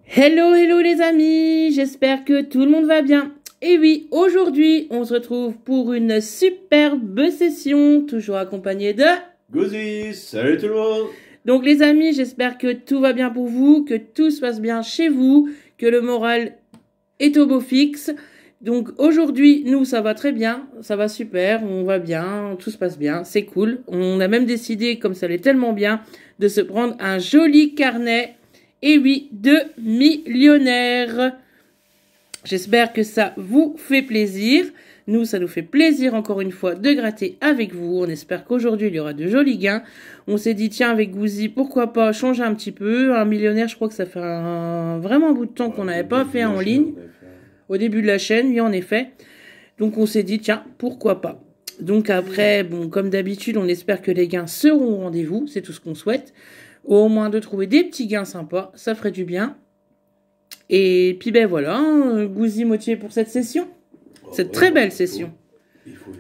Hello, hello les amis, j'espère que tout le monde va bien. Et oui, aujourd'hui, on se retrouve pour une superbe session, toujours accompagnée de... Gouzi, salut tout le monde. Donc les amis, j'espère que tout va bien pour vous, que tout se passe bien chez vous, que le moral est au beau fixe. Donc aujourd'hui, nous, ça va très bien, ça va super, on va bien, tout se passe bien, c'est cool. On a même décidé, comme ça allait tellement bien, de se prendre un joli carnet. Et oui, de millionnaires. J'espère que ça vous fait plaisir. Nous, ça nous fait plaisir encore une fois de gratter avec vous. On espère qu'aujourd'hui, il y aura de jolis gains. On s'est dit, tiens, avec Gouzi, pourquoi pas changer un petit peu. Un millionnaire, je crois que ça fait vraiment un bout de temps qu'on n'avait pas fait en ligne. Au début de la chaîne, oui, en effet. Donc, on s'est dit, tiens, pourquoi pas. Donc après, bon, comme d'habitude, on espère que les gains seront au rendez-vous. C'est tout ce qu'on souhaite. Au moins de trouver des petits gains sympas, ça ferait du bien. Et puis ben voilà, Gouzi motivé pour cette session. Cette très belle session. Il faut.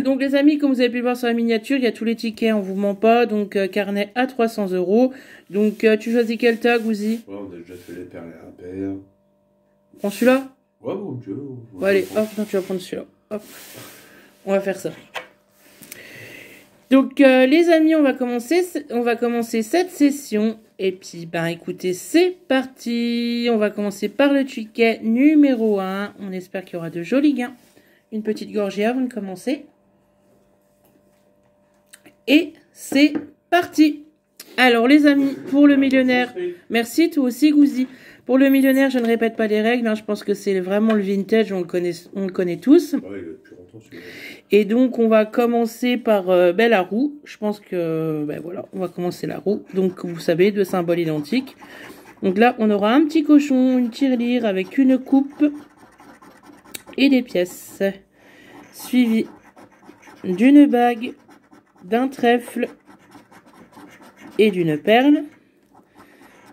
Donc les amis, comme vous avez pu le voir sur la miniature, il y a tous les tickets, on vous ment pas. Donc carnet à 300 €. Donc tu choisis quel tas, Gouzi? Ouais, on a déjà fait les perles et impaires. Prends celui-là? Ouais, mon Dieu. Bon, allez, hop, non, tu vas prendre celui-là. Hop, on va faire ça. Donc les amis, on va commencer cette session. Et puis, ben écoutez, c'est parti. On va commencer par le ticket numéro 1. On espère qu'il y aura de jolis gains. Une petite gorgée avant de commencer. Et c'est parti. Alors les amis, pour le millionnaire, merci toi aussi Gouzi. Pour le millionnaire, je ne répète pas les règles, hein, je pense que c'est vraiment le vintage, on le connaît tous. Ouais, il est depuis longtemps celui-là. Et donc on va commencer par la roue. Je pense que voilà, on va commencer la roue. Donc vous savez, deux symboles identiques. Donc là, on aura un petit cochon, une tirelire avec une coupe et des pièces, suivi d'une bague, d'un trèfle et d'une perle.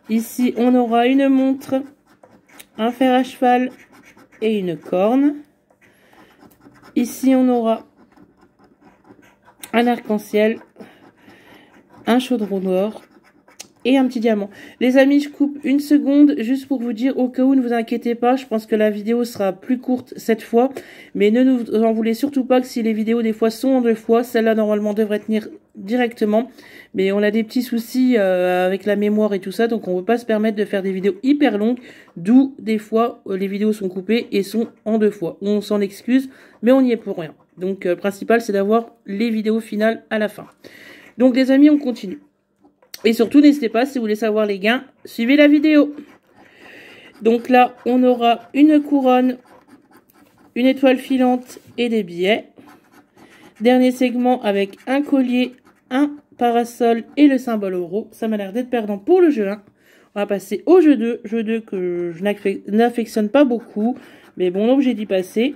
Ici, on aura une montre, un fer à cheval et une corne. Ici, on aura un arc-en-ciel, un chaudron d'or et un petit diamant. Les amis, je coupe une seconde juste pour vous dire, au cas où, ne vous inquiétez pas, je pense que la vidéo sera plus courte cette fois, mais ne nous en voulez surtout pas que si les vidéos des fois sont en deux fois, celle-là normalement devrait tenir directement, mais on a des petits soucis avec la mémoire et tout ça, donc on ne veut pas se permettre de faire des vidéos hyper longues, d'où des fois les vidéos sont coupées et sont en deux fois. On s'en excuse, mais on n'y est pour rien. Donc le principal c'est d'avoir les vidéos finales à la fin. Donc les amis, on continue. Et surtout, n'hésitez pas, si vous voulez savoir les gains, suivez la vidéo. Donc là, on aura une couronne, une étoile filante et des billets. Dernier segment avec un collier, un parasol et le symbole euro. Ça m'a l'air d'être perdant pour le jeu 1. On va passer au jeu 2. Jeu 2 que je n'affectionne pas beaucoup. Mais bon, donc j'ai d'y passer.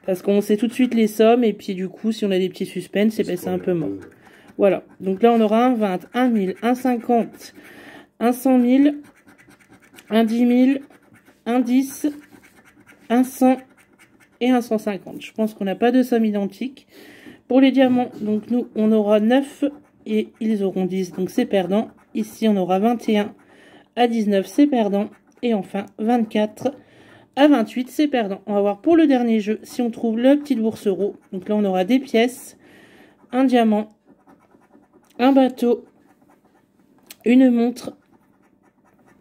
Parce qu'on sait tout de suite les sommes. Et puis du coup, si on a des petits suspens, c'est un peu mort. Voilà, donc là on aura un 20, un 1000, un 50, un 100 000, un 10 000, un 10, un 100 et un 150. Je pense qu'on n'a pas de somme identique. Pour les diamants, donc nous on aura 9 et ils auront 10, donc c'est perdant. Ici on aura 21 à 19, c'est perdant. Et enfin 24 à 28, c'est perdant. On va voir pour le dernier jeu si on trouve le petit bourse euro. Donc là on aura des pièces, un diamant, un bateau, une montre,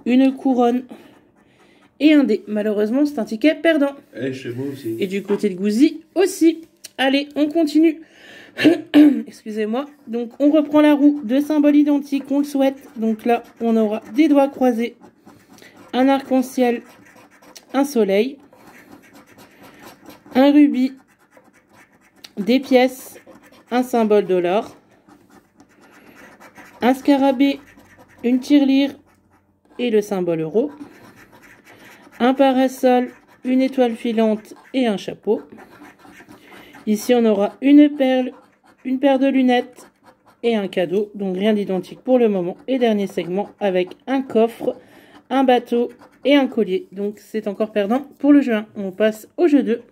une couronne et un dé. Malheureusement, c'est un ticket perdant. Et chez moi aussi. Et du côté de Gouzi aussi. Allez, on continue. Excusez-moi. Donc, on reprend la roue. Deux symboles identiques, on le souhaite. Donc là, on aura des doigts croisés, un arc-en-ciel, un soleil, un rubis, des pièces, un symbole dollar, un scarabée, une tirelire et le symbole euro, un parasol, une étoile filante et un chapeau. Ici, on aura une perle, une paire de lunettes et un cadeau, donc rien d'identique pour le moment. Et dernier segment avec un coffre, un bateau et un collier. Donc, c'est encore perdant pour le jeu 1. On passe au jeu 2.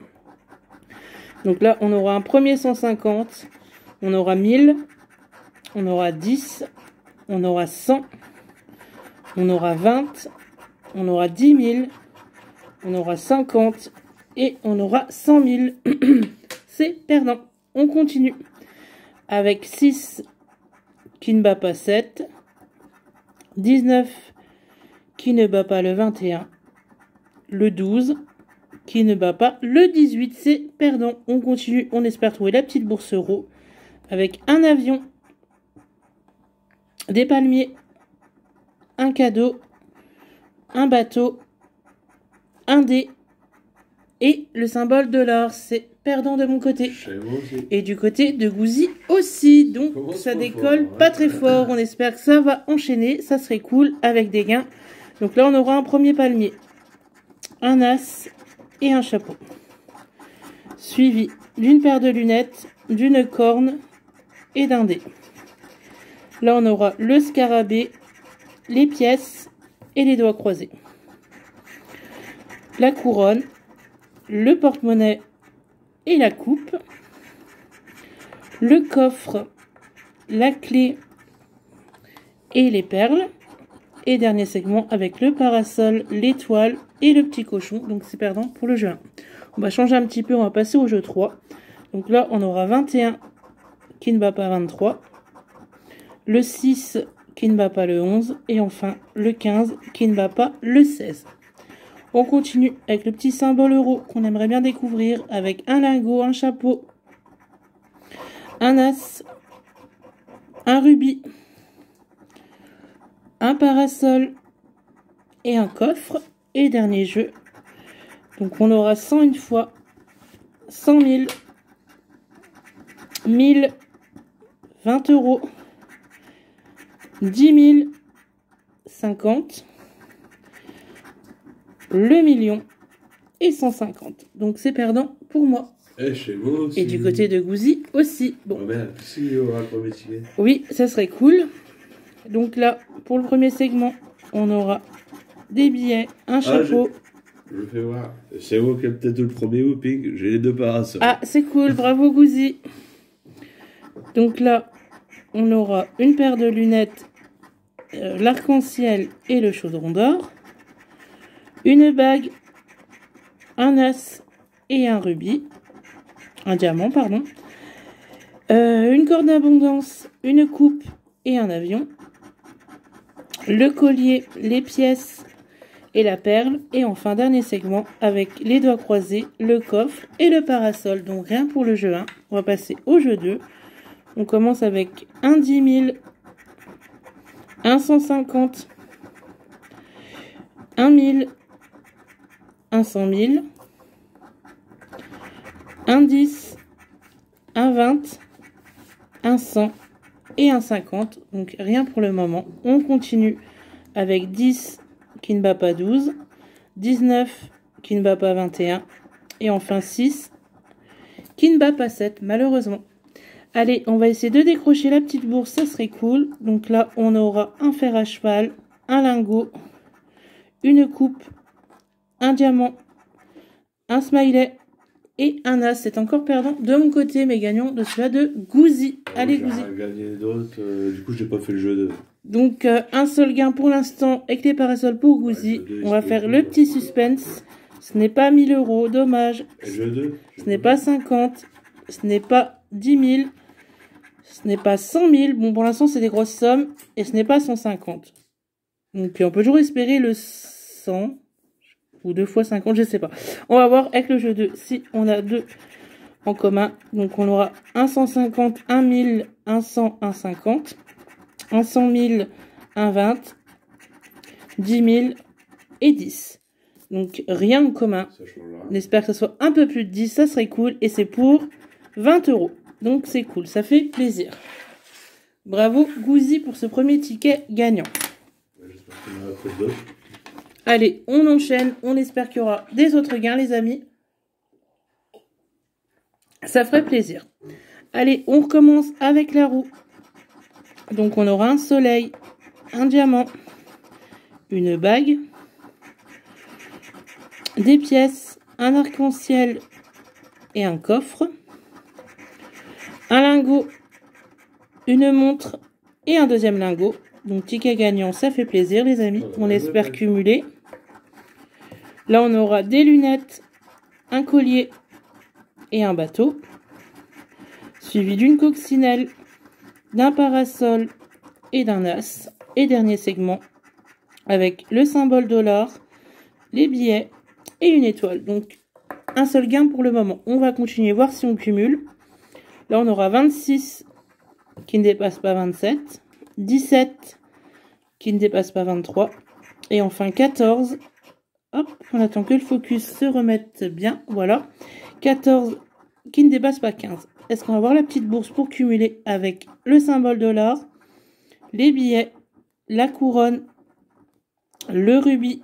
Donc là, on aura un premier 150, on aura 1000, on aura 10, on aura 100, on aura 20, on aura 10 000, on aura 50 et on aura 100 000. C'est perdant. On continue avec 6 qui ne bat pas 7, 19 qui ne bat pas le 21, le 12 qui ne bat pas le 18. C'est perdant. On continue. On espère trouver la petite bourse euro avec un avion, des palmiers, un cadeau, un bateau, un dé et le symbole de l'or. C'est perdant de mon côté. Et du côté de Gouzi aussi. Donc ça décolle pas très fort. On espère que ça va enchaîner. Ça serait cool avec des gains. Donc là on aura un premier palmier, un as et un chapeau. Suivi d'une paire de lunettes, d'une corne et d'un dé. Là on aura le scarabée, les pièces et les doigts croisés. La couronne, le porte-monnaie et la coupe. Le coffre, la clé et les perles. Et dernier segment avec le parasol, l'étoile et le petit cochon. Donc c'est perdant pour le jeu 1. On va changer un petit peu, on va passer au jeu 3. Donc là on aura 21 qui ne bat pas 23. Le 6 qui ne bat pas le 11. Et enfin le 15 qui ne bat pas le 16. On continue avec le petit symbole euro qu'on aimerait bien découvrir avec un lingot, un chapeau, un as, un rubis, un parasol et un coffre. Et dernier jeu. Donc on aura 100 une fois, 100 000, 1000, 20 euros, 10 000, 50, le million et 150. Donc c'est perdant pour moi. Et chez vous aussi. Et du côté de Gouzi aussi. Bon. Oh ben, si on aura le premier ticket. Oui, ça serait cool. Donc là, pour le premier segment, on aura des billets, un chapeau. Je fais voir. C'est vous qui êtes peut-être le premier whooping. J'ai les deux parasols. Ah, c'est cool. Bravo Gouzi. Donc là, on aura une paire de lunettes, l'arc-en-ciel et le chaudron d'or. Une bague, un as et un rubis. Un diamant, pardon. Une corde d'abondance, une coupe et un avion. Le collier, les pièces et la perle. Et enfin, dernier segment avec les doigts croisés, le coffre et le parasol. Donc rien pour le jeu 1. On va passer au jeu 2. On commence avec un 10 000, un 150, un 1000, un 100 000, un 10, un 20, un 100 et un 50. Donc rien pour le moment. On continue avec 10 qui ne bat pas 12, 19 qui ne bat pas 21 et enfin 6 qui ne bat pas 7 malheureusement. Allez, on va essayer de décrocher la petite bourse, ça serait cool. Donc là, on aura un fer à cheval, un lingot, une coupe, un diamant, un smiley et un as. C'est encore perdant de mon côté, mais gagnant de celui de Gouzi. Allez, Gouzi. J'ai gagné d'autres, du coup, j'ai pas fait le jeu de... Donc, un seul gain pour l'instant avec les parasols pour Gouzi. On va faire le petit suspense. Ce n'est pas 1000 euros, dommage. Ce n'est pas 50. Ce n'est pas 10 000. Ce n'est pas 100 000. Bon, pour l'instant, c'est des grosses sommes. Et ce n'est pas 150. Donc, on peut toujours espérer le 100. Ou 2 fois 50, je sais pas. On va voir avec le jeu 2 si on a 2 en commun. Donc, on aura un 150, un 1000, un 100, un 50. Un 100 000, un 20, 10 000 et 10. Donc, rien en commun. On espère que ce soit un peu plus de 10. Ça serait cool. Et c'est pour 20 euros. Donc, c'est cool. Ça fait plaisir. Bravo, Gouzi, pour ce premier ticket gagnant. J'espère qu'on en a fait d'autres. Allez, on enchaîne. On espère qu'il y aura des autres gains, les amis. Ça ferait plaisir. Allez, on recommence avec la roue. Donc, on aura un soleil, un diamant, une bague, des pièces, un arc-en-ciel et un coffre, un lingot, une montre et un deuxième lingot. Donc, ticket gagnant, ça fait plaisir, les amis. On espère cumuler. Là, on aura des lunettes, un collier et un bateau. Suivi d'une coccinelle, d'un parasol et d'un as. Et dernier segment avec le symbole dollar, les billets et une étoile. Donc, un seul gain pour le moment. On va continuer, voir si on cumule. Là, on aura 26 qui ne dépasse pas 27. 17 qui ne dépasse pas 23. Et enfin 14. Hop, on attend que le focus se remette bien. Voilà. 14 qui ne dépasse pas 15. Est-ce qu'on va voir la petite bourse pour cumuler avec le symbole dollar, les billets, la couronne, le rubis,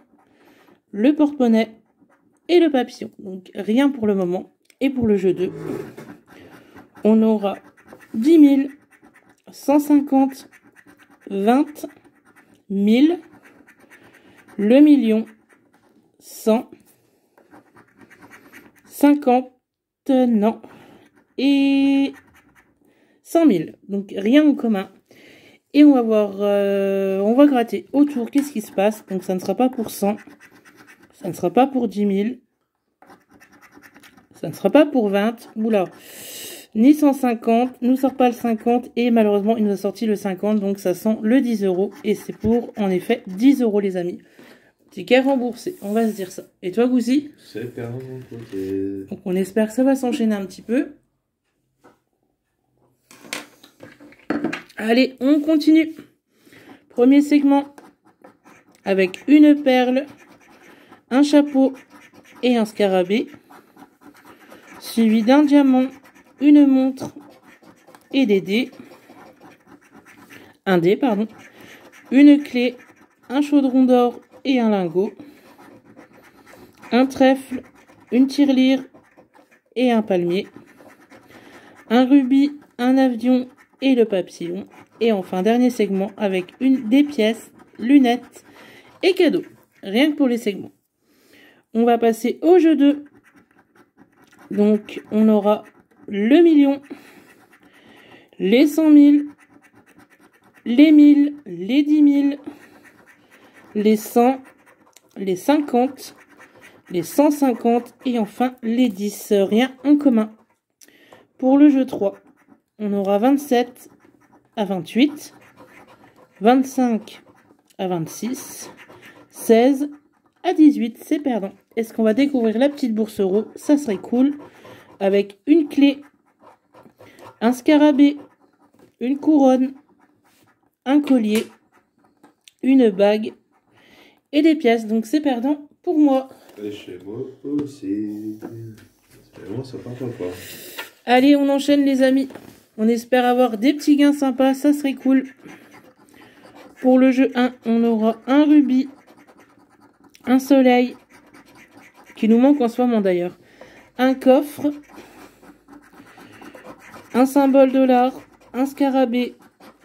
le porte-monnaie et le papillon. Donc rien pour le moment. Et pour le jeu 2, on aura 10 000, 150, 20, 1000, le million, 100, 50, non, et 100 000. Donc rien en commun. Et on va voir, on va gratter autour qu'est-ce qui se passe. Donc ça ne sera pas pour 100, ça ne sera pas pour 10 000, ça ne sera pas pour 20, oula, ni 150, nous sort pas le 50 et malheureusement il nous a sorti le 50, donc ça sent le 10 € et c'est pour en effet 10 € les amis. Ticket remboursé, on va se dire ça. Et toi Gouzi? C'est perdu de mon côté. Donc on espère que ça va s'enchaîner un petit peu. Allez, on continue. Premier segment avec une perle, un chapeau et un scarabée. Suivi d'un diamant, une montre et des dés. Un dé, pardon. Une clé, un chaudron d'or et un lingot. Un trèfle, une tirelire et un palmier. Un rubis, un avion et le papillon. Et enfin, dernier segment avec des pièces, lunettes et cadeaux. Rien que pour les segments. On va passer au jeu 2. Donc, on aura le million, les 100 000, les 1000, les 10 000, les 100, les 50, les 150 et enfin les 10. Rien en commun. Pour le jeu 3, on aura 27 à 28, 25 à 26, 16 à 18, c'est perdant. Est-ce qu'on va découvrir la petite bourse euro? Ça serait cool. Avec une clé, un scarabée, une couronne, un collier, une bague et des pièces. Donc c'est perdant pour moi. Et chez moi aussi. C'est bon, ça part pas. Allez, on enchaîne les amis. On espère avoir des petits gains sympas, ça serait cool. Pour le jeu 1, on aura un rubis, un soleil, qui nous manque en ce moment d'ailleurs, un coffre, un symbole dollar, un scarabée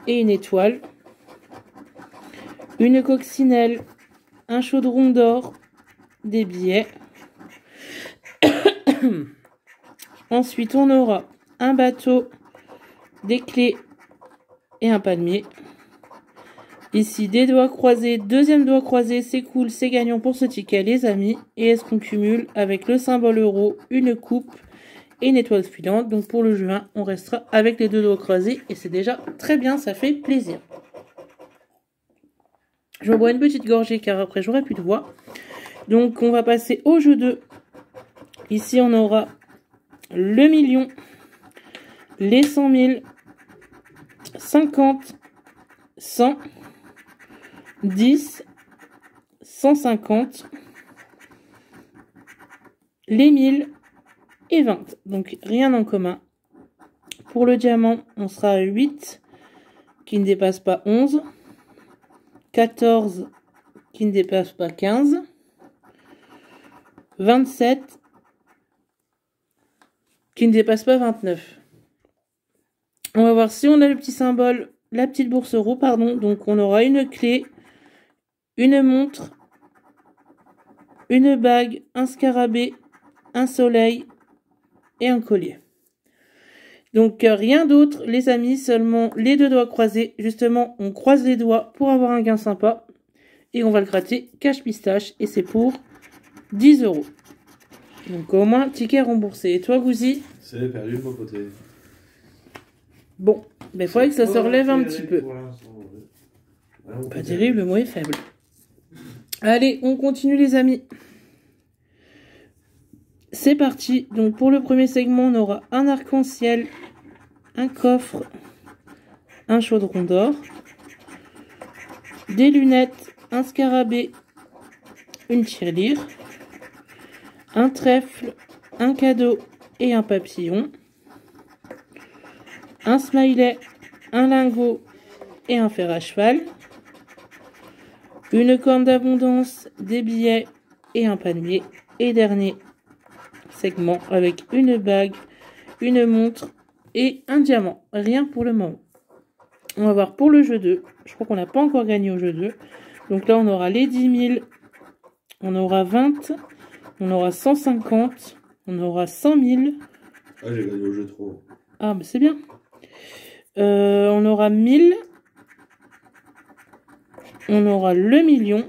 et une étoile, une coccinelle, un chaudron d'or, des billets. Ensuite, on aura un bateau, des clés et un palmier. Ici, des doigts croisés, deuxième doigt croisé, c'est cool, c'est gagnant pour ce ticket, les amis. Et est-ce qu'on cumule avec le symbole euro, une coupe et une étoile filante? Donc pour le jeu 1, on restera avec les deux doigts croisés et c'est déjà très bien, ça fait plaisir. Je me bois une petite gorgée car après j'aurai plus de voix. Donc on va passer au jeu 2. Ici, on aura le million, les 100 000, 50, 100, 10, 150, les 1000 et 20. Donc rien en commun. Pour le diamant, on sera à 8 qui ne dépasse pas 11, 14 qui ne dépasse pas 15, 27 qui ne dépasse pas 29. On va voir si on a le petit symbole, la petite bourse euro, pardon. Donc on aura une clé, une montre, une bague, un scarabée, un soleil et un collier. Donc rien d'autre les amis, seulement les deux doigts croisés. Justement, on croise les doigts pour avoir un gain sympa. Et on va le gratter cache pistache et c'est pour 10 euros. Donc au moins, ticket remboursé. Et toi, Gouzi? C'est perdu de mon côté. Bon, mais il faudrait que ça se relève un petit peu. Ouais, Pas terrible, le mot est faible. Allez, on continue les amis. C'est parti. Donc pour le premier segment, on aura un arc-en-ciel, un coffre, un chaudron d'or, des lunettes, un scarabée, une tirelire, un trèfle, un cadeau et un papillon, un smiley, un lingot et un fer à cheval, une corne d'abondance, des billets et un palmier. Et dernier segment avec une bague, une montre et un diamant. Rien pour le moment. On va voir pour le jeu 2. Je crois qu'on n'a pas encore gagné au jeu 2. Donc là, on aura les 10 000. On aura 20. On aura 150. On aura 100 000. Ah, j'ai gagné au jeu 3. Ah, bah c'est bien. On aura 1000. On aura le million.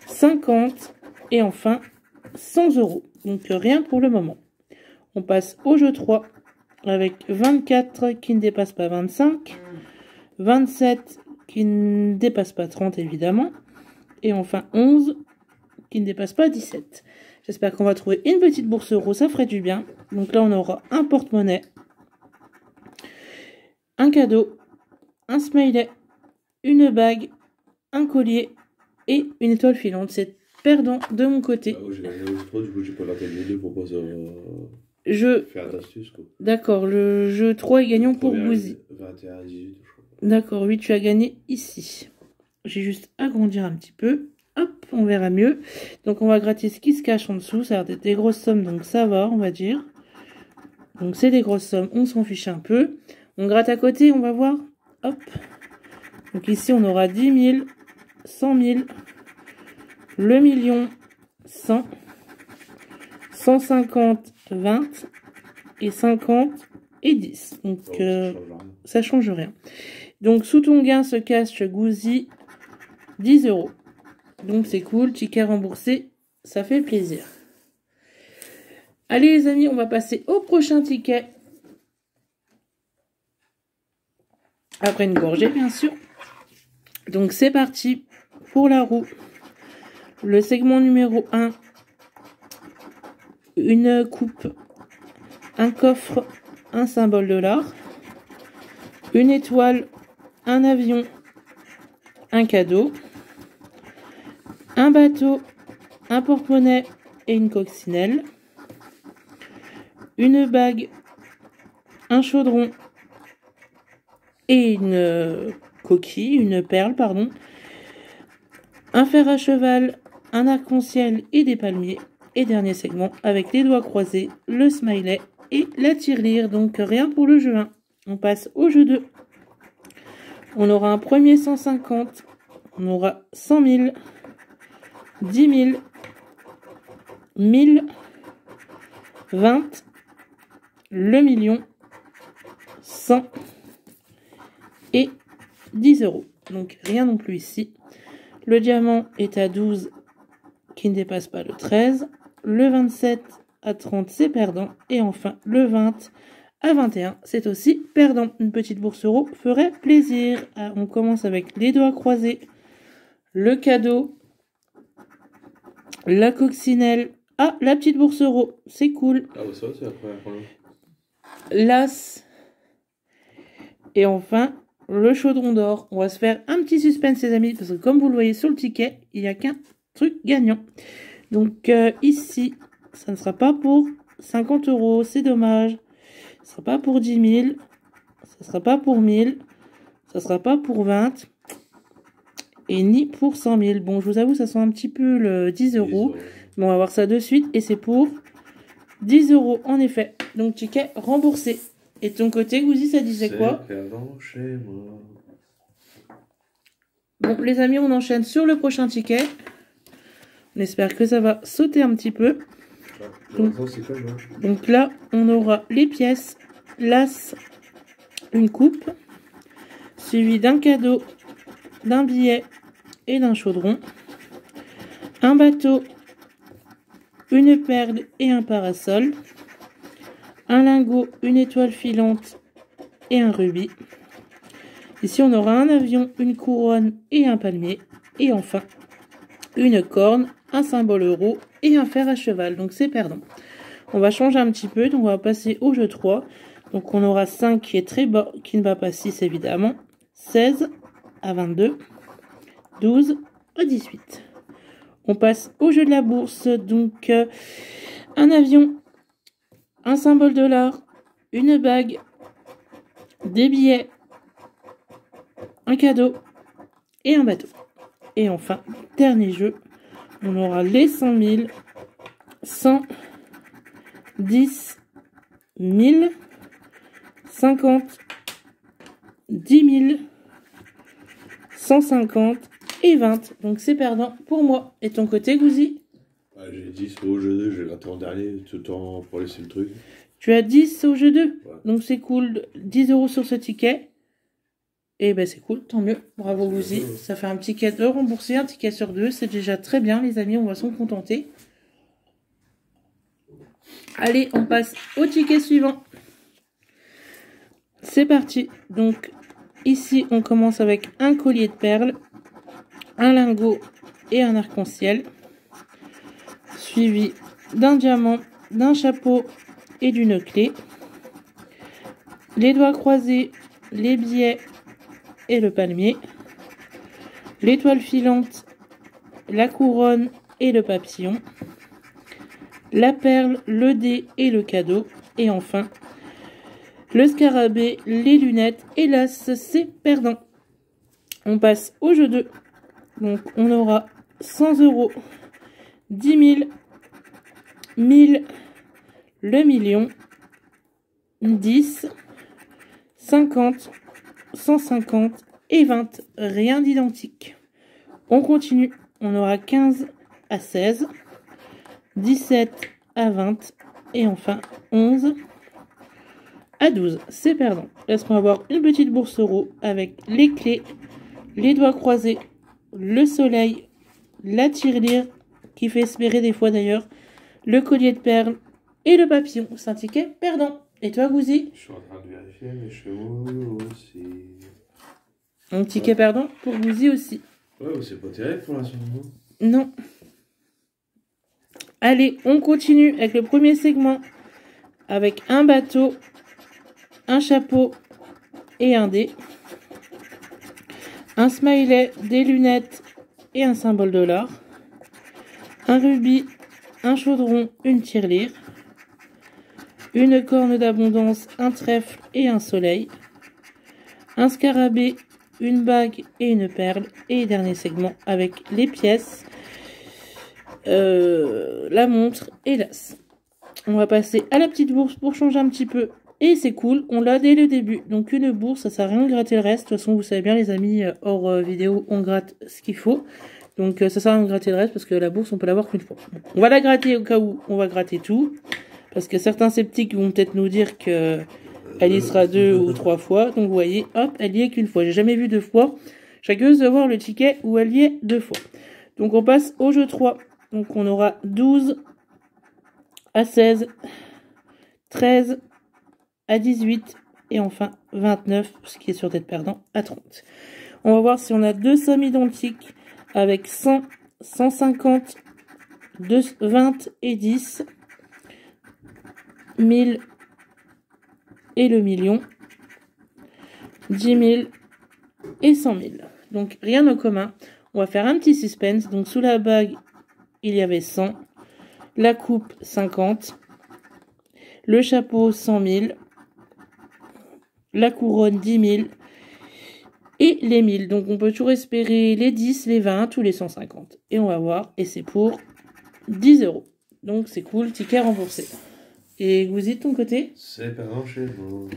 50. Et enfin, 100 euros. Donc rien pour le moment. On passe au jeu 3 avec 24 qui ne dépasse pas 25. 27 qui ne dépasse pas 30 évidemment. Et enfin 11 qui ne dépasse pas 17. J'espère qu'on va trouver une petite bourse euro, ça ferait du bien. Donc là on aura un porte-monnaie, un cadeau, un smiley, une bague, un collier et une étoile filante. C'est perdant de mon côté. Ah, j'ai gagné au jeu 3, du coup j'ai pas la peine de pour pas ça. Faire d'astuce quoi. D'accord, le jeu 3 est gagnant pour Gouzi. 21 à 18 je crois. D'accord, oui, tu as gagné ici. J'ai juste agrandir un petit peu. Hop, on verra mieux. Donc, on va gratter ce qui se cache en dessous. Ça a l'air d'être des grosses sommes, donc ça va, on va dire. Donc, c'est des grosses sommes. On s'en fiche un peu. On gratte à côté, on va voir. Hop. Donc, ici, on aura 10 000, 100 000, le million, 100, 150, 20 et 50 et 10. Donc, ça change rien. Donc, sous ton gain se cache Gouzi 10 euros. Donc, c'est cool. Ticket remboursé. Ça fait plaisir. Allez, les amis, on va passer au prochain ticket. Après une gorgée, bien sûr. Donc, c'est parti pour la roue. Le segment numéro 1. Une coupe. Un coffre. Un symbole de l'art. Une étoile. Un avion. Un cadeau. Un bateau. Un porte-monnaie et une coccinelle. Une bague. Un chaudron. Et une coquille, une perle, pardon. Un fer à cheval, un arc-en-ciel et des palmiers. Et dernier segment avec les doigts croisés, le smiley et la tirelire. Donc rien pour le jeu 1. On passe au jeu 2. On aura un premier 150. On aura 100 000. 10 000. 1000. 20. Le million. 100. Et 10 euros. Donc rien non plus ici. Le diamant est à 12 qui ne dépasse pas le 13. Le 27 à 30 c'est perdant. Et enfin le 20 à 21 c'est aussi perdant. Une petite bourse euro ferait plaisir. On commence avec les doigts croisés. Le cadeau. La coccinelle. Ah, la petite bourse euro. C'est cool. Ah bah ça c'est la première fois. L'as. Et enfin le chaudron d'or. On va se faire un petit suspense, les amis, parce que comme vous le voyez sur le ticket, il n'y a qu'un truc gagnant. Donc ici, ça ne sera pas pour 50 euros, c'est dommage. Ça ne sera pas pour 10 000. Ça ne sera pas pour 1000. Ça ne sera pas pour 20. Et ni pour 100 000. Bon, je vous avoue, ça sent un petit peu le 10 euros. Mais on va voir ça de suite. Et c'est pour 10 euros, en effet. Donc ticket remboursé. Et de ton côté, Gouzi, ça disait quoi? Chez moi. Bon, les amis, on enchaîne sur le prochain ticket. On espère que ça va sauter un petit peu. Donc là, on aura les pièces, l'as, une coupe, suivi d'un cadeau, d'un billet et d'un chaudron. Un bateau, une perle et un parasol, un lingot, une étoile filante et un rubis. Ici, on aura un avion, une couronne et un palmier. Et enfin, une corne, un symbole euro et un fer à cheval. Donc, c'est perdant. On va changer un petit peu. Donc, on va passer au jeu 3. Donc, on aura 5 qui est très bas, qui ne va pas 6 évidemment. 16 à 22. 12 à 18. On passe au jeu de la bourse. Donc, un avion, un symbole dollar, une bague, des billets, un cadeau et un bateau. Et enfin, dernier jeu, on aura les 100 000, 100, 10, 1000, 50, 10 000, 150 et 20. Donc c'est perdant pour moi. Et ton côté, Gouzi? J'ai 10 au jeu 2, j'ai gratté en dernier, tout le temps pour laisser le truc. Tu as 10 au jeu 2, ouais. Donc c'est cool. 10 € sur ce ticket. Et ben c'est cool, tant mieux. Bravo Gouzi. Ça fait un ticket de remboursé, un ticket sur 2. C'est déjà très bien, les amis. On va s'en contenter. Allez, on passe au ticket suivant. C'est parti. Donc, ici, on commence avec un collier de perles, un lingot et un arc-en-ciel, suivi d'un diamant, d'un chapeau et d'une clé. Les doigts croisés, les billets et le palmier. L'étoile filante, la couronne et le papillon. La perle, le dé et le cadeau. Et enfin, le scarabée, les lunettes et l'as, c'est perdant. On passe au jeu 2. Donc, on aura 100 €, 10 000, 1000, le million, 10, 50, 150 et 20. Rien d'identique. On continue. On aura 15 à 16, 17 à 20 et enfin 11 à 12. C'est perdant. Est-ce qu'on va avoir une petite bourse euro avec les clés, les doigts croisés, le soleil, la tirelire qui fait espérer des fois d'ailleurs, le collier de perles et le papillon. C'est un ticket perdant. Et toi, Gouzi? Je suis en train de vérifier mes chevaux aussi. Un ticket perdant pour Gouzi aussi. Ouais, c'est pas terrible pour l'instant. Non. Allez, on continue avec le premier segment. Avec un bateau, un chapeau et un dé. Un smiley, des lunettes et un symbole dollar. Un rubis, un chaudron, une tirelire. Une corne d'abondance, un trèfle et un soleil. Un scarabée, une bague et une perle. Et dernier segment avec les pièces, la montre et l'as. On va passer à la petite bourse pour changer un petit peu. Et c'est cool, on l'a dès le début. Donc une bourse, ça sert à rien de gratter le reste. De toute façon, vous savez bien les amis, hors vidéo, on gratte ce qu'il faut. Donc ça sert à rien de gratter le reste parce que la bourse, on peut l'avoir qu'une fois. On va la gratter au cas où on va gratter tout. Parce que certains sceptiques vont peut-être nous dire que elle y sera 2 ou 3 fois. Donc vous voyez, hop, elle y est qu'une fois. J'ai jamais vu 2 fois. Chacun veut voir le ticket où elle y est 2 fois. Donc on passe au jeu 3. Donc on aura 12 à 16, 13 à 18 et enfin 29, ce qui est sûr d'être perdant, à 30. On va voir si on a deux sommes identiques avec 100, 150, 20 et 10, 1000 et le million, 10 000 et 100 000. Donc rien en commun. On va faire un petit suspense. Donc sous la bague, il y avait 100. La coupe, 50. Le chapeau, 100 000. La couronne, 10 000. Et les 1000. Donc on peut toujours espérer les 10, les 20 ou les 150. Et on va voir. Et c'est pour 10 €. Donc c'est cool, ticket remboursé. Et Gouzi de ton côté? C'est pas chez vous.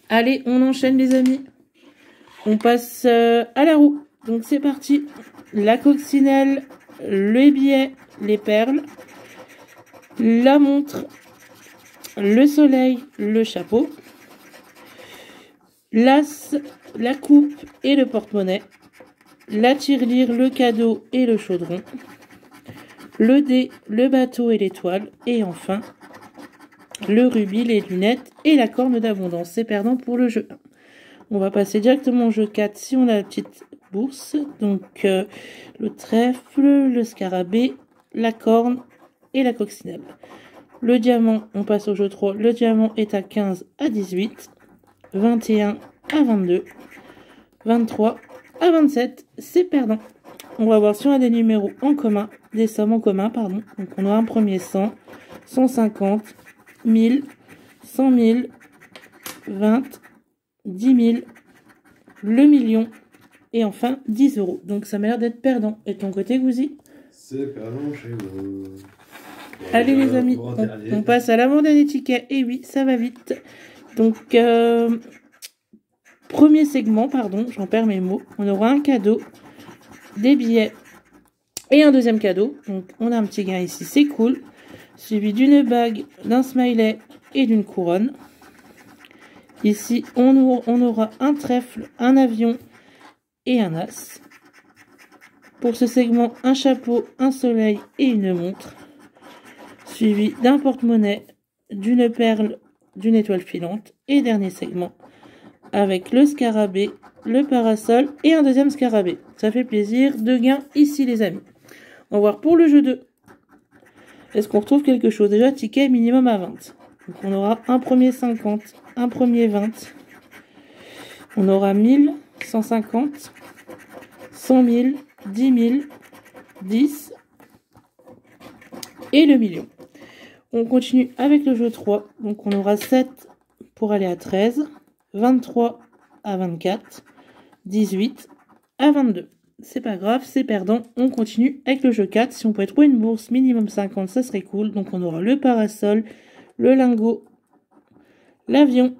Allez, on enchaîne les amis. On passe à la roue. Donc c'est parti. La coccinelle, le billet, les perles, la montre, le soleil, le chapeau, l'as, la coupe et le porte-monnaie, la tirelire, le cadeau et le chaudron, le dé, le bateau et l'étoile. Et enfin, le rubis, les lunettes et la corne d'abondance. C'est perdant pour le jeu 1. On va passer directement au jeu 4 si on a la petite bourse. Donc, le trèfle, le scarabée, la corne et la coccinelle. Le diamant, on passe au jeu 3. Le diamant est à 15 à 18, 21 à 22, 23 à 27. C'est perdant. On va voir si on a des numéros en commun, des sommes en commun, pardon. Donc, on aura un premier 100, 150, 1000, 100 000, 20, 10 000, le million et enfin 10 euros. Donc ça m'a l'air d'être perdant. Et de ton côté, Gouzi? C'est perdant chez vous. Allez les amis, on passe à l'avant-dernier ticket. Et oui, ça va vite. Donc, premier segment, pardon, j'en perds mes mots. On aura un cadeau, des billets et un deuxième cadeau. Donc on a un petit gain ici, c'est cool. Suivi d'une bague, d'un smiley et d'une couronne. Ici, on aura un trèfle, un avion et un as. Pour ce segment, un chapeau, un soleil et une montre. Suivi d'un porte-monnaie, d'une perle, d'une étoile filante. Et dernier segment, avec le scarabée, le parasol et un deuxième scarabée. Ça fait plaisir. 2 gains ici, les amis. On va voir pour le jeu 2. Est-ce qu'on retrouve quelque chose? Déjà, ticket minimum à 20. Donc, on aura un premier 50, un premier 20. On aura 1000, 150, 100 000, 10 000, 10 et le million. On continue avec le jeu 3. Donc, on aura 7 pour aller à 13, 23 à 24, 18 à 22. C'est pas grave, c'est perdant. On continue avec le jeu 4. Si on pouvait trouver une bourse minimum 50, ça serait cool. Donc, on aura le parasol, le lingot, l'avion,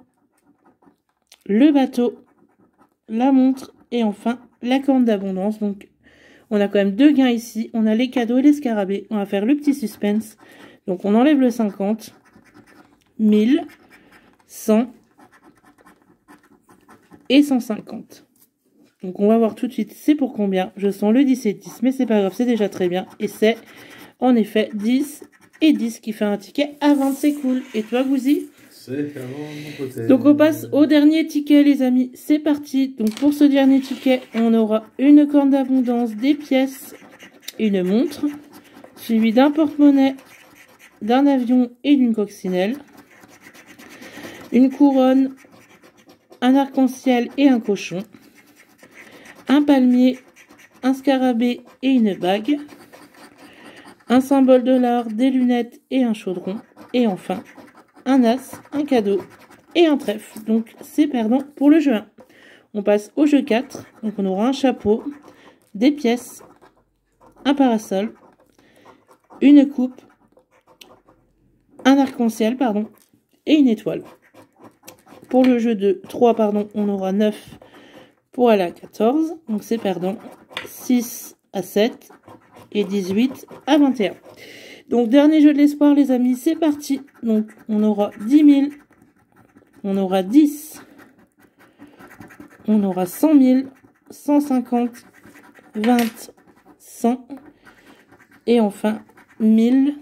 le bateau, la montre et enfin la corne d'abondance. Donc on a quand même 2 gains ici. On a les cadeaux et les scarabées. On va faire le petit suspense. Donc on enlève le 50, 1000, 100 et 150. Donc on va voir tout de suite c'est pour combien. Je sens le 10 et 10, mais c'est pas grave, c'est déjà très bien. Et c'est en effet 10 et 10 qui fait un ticket à 20, c'est cool. Et toi, Gouzi? C'est perdant de mon côté. Donc on passe au dernier ticket, les amis. C'est parti. Donc pour ce dernier ticket, on aura une corne d'abondance, des pièces, une montre, suivi d'un porte-monnaie, d'un avion et d'une coccinelle, une couronne, un arc-en-ciel et un cochon, un palmier, un scarabée et une bague, un symbole de l'art, des lunettes et un chaudron, et enfin un as, un cadeau et un trèfle. Donc c'est perdant pour le jeu 1. On passe au jeu 4. Donc on aura un chapeau, des pièces, un parasol, une coupe, un arc-en-ciel, pardon, et une étoile. Pour le jeu 3, pardon, on aura 9 pour aller à 14. Donc c'est perdant. 6 à 7 et 18 à 21. Donc, dernier jeu de l'espoir, les amis, c'est parti. Donc, on aura 10 000, on aura 10, on aura 100 000, 150, 20, 100, et enfin 1000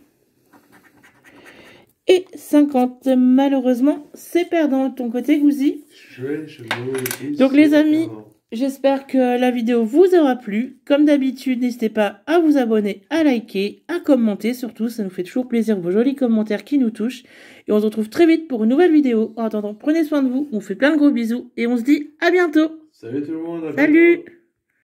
et 50. Malheureusement, c'est perdant de ton côté, Gouzi. Donc, les amis, j'espère que la vidéo vous aura plu. Comme d'habitude, n'hésitez pas à vous abonner, à liker, à commenter. Surtout, ça nous fait toujours plaisir vos jolis commentaires qui nous touchent. Et on se retrouve très vite pour une nouvelle vidéo. En attendant, prenez soin de vous. On fait plein de gros bisous et on se dit à bientôt. Salut tout le monde. Salut.